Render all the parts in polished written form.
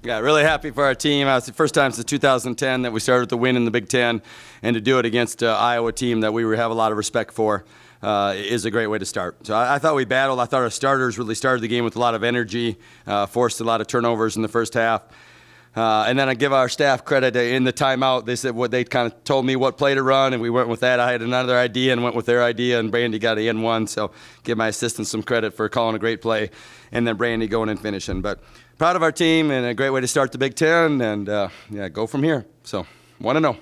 Yeah, really happy for our team. It's the first time since 2010 that we started with the win in the Big Ten, and to do it against an Iowa team that we have a lot of respect for is a great way to start. So I thought we battled. I thought our starters really started the game with a lot of energy, forced a lot of turnovers in the first half. And then I give our staff credit. In the timeout, they said they kind of told me what play to run, and we went with that. I had another idea and went with their idea, and Brandy got an N1. So give my assistants some credit for calling a great play, and then Brandy going and finishing. But proud of our team, and a great way to start the Big Ten, and go from here. So 1-0.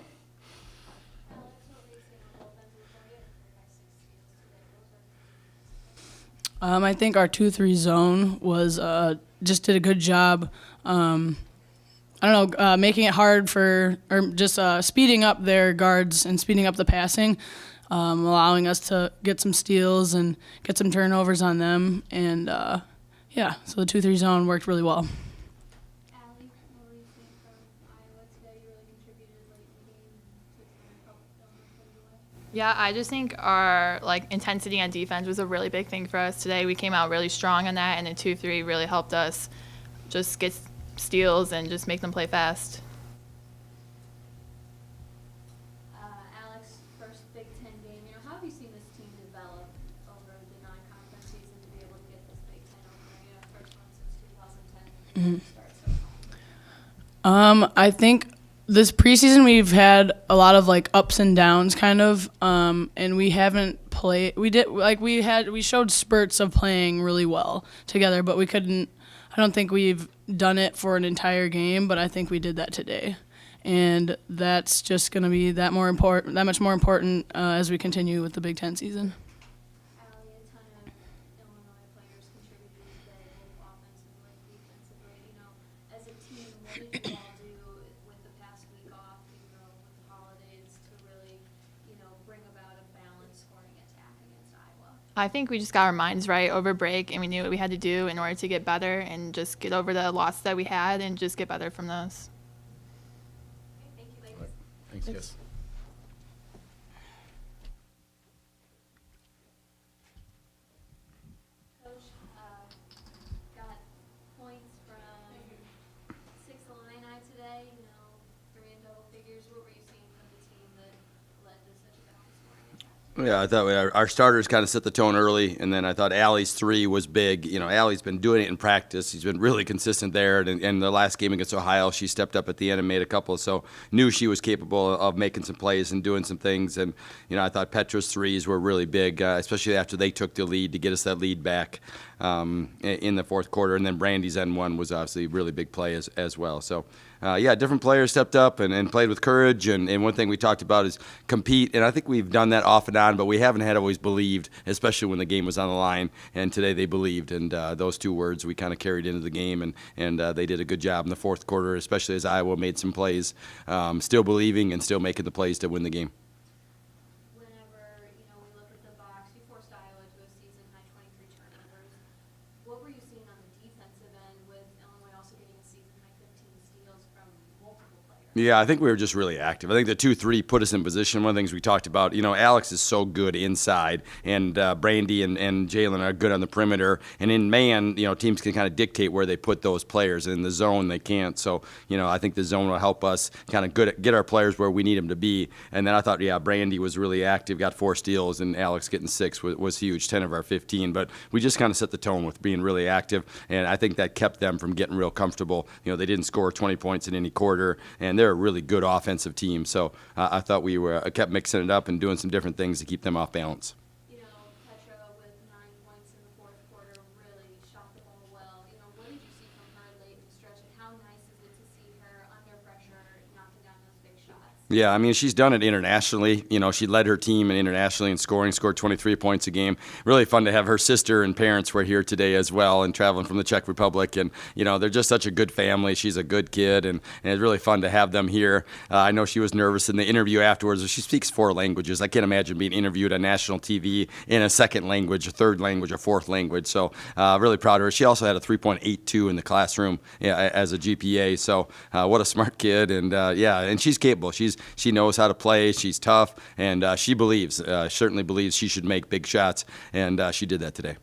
I think our 2-3 zone was just did a good job. Making it hard speeding up their guards and speeding up the passing, allowing us to get some steals and get some turnovers on them. And, so the 2-3 zone worked really well. Ali, what were you seeing from Iowa today? You really contributed late in the game to help them. Yeah, I just think our intensity on defense was a really big thing for us today. We came out really strong on that, and the 2-3 really helped us just get steals and just make them play fast. Alex, first Big Ten game. How have you seen this team develop over the non-conference season to be able to get this Big Ten opener? First one since 2010. Mm-hmm. I think this preseason we've had a lot of ups and downs kind of, and we haven't played. We showed spurts of playing really well together, but we couldn't. I don't think we've done it for an entire game, but I think we did that today, and that's just going to be that much more important as we continue with the Big Ten season. Ali, a ton of Illinois players contributed today, both offensively and defensively. As a team, what did you all do with the past week off, with the holidays, to really, bring about a balanced scoring attack against Iowa? I think we just got our minds right over break, and we knew what we had to do in order to get better and just get over the loss that we had and just get better from those. Okay, thank you, ladies. Thanks, guys. Coach, got points from 6 Illini today, 3 in double figures. What were you seeing from the team that led to such a balanced scoring attack? Yeah, I thought our starters kind of set the tone early, and then I thought Ali's 3 was big. Ali's been doing it in practice. He's been really consistent there, and the last game against Ohio, she stepped up at the end and made a couple, so knew she was capable of making some plays and doing some things. And, I thought Petra's 3s were really big, especially after they took the lead to get us that lead back in the fourth quarter. And then Brandy's N1 was obviously a really big play as well. So, different players stepped up and played with courage. And one thing we talked about is compete. And I think we've done that off and on, but we haven't had always believed, especially when the game was on the line. And today they believed. And those 2 words we kind of carried into the game. And they did a good job in the fourth quarter, especially as Iowa made some plays, still believing and still making the plays to win the game. Whenever, we look at the box, you forced Iowa to a season-high 23 turnovers. What were you seeing on the defensive end with Illinois also getting a season-high 15 steals from multiple players? Yeah, I think we were just really active. I think the 2-3 put us in position. One of the things we talked about, Alex is so good inside, and Brandy and Jalen are good on the perimeter. And in man, teams can kind of dictate where they put those players. And in the zone, they can't. So, I think the zone will help us kind of get our players where we need them to be. And then I thought, Brandy was really active, got 4 steals, and Alex getting 6 was huge, 10 of our 15. But we just kind of set the tone with being really active, and I think that kept them from getting real comfortable. They didn't score 20 points in any quarter, and they're a really good offensive team. So I thought we kept mixing it up and doing some different things to keep them off balance. Petra with 9 points in the fourth quarter really shot the ball well. What did you see from her late in the stretch, and how nice is it to see her under pressure knocking down those big shots? Yeah, she's done it internationally. She led her team internationally in scoring, scored 23 points a game. Really fun to have her sister and parents were here today as well and traveling from the Czech Republic. And, they're just such a good family. She's a good kid, and it's really fun to have them here. I know she was nervous in the interview afterwards. She speaks 4 languages. I can't imagine being interviewed on national TV in a second language, a third language, a fourth language. So really proud of her. She also had a 3.82 in the classroom as a GPA. So what a smart kid. And, and she's capable. She knows how to play. She's tough, and she certainly believes she should make big shots, and she did that today.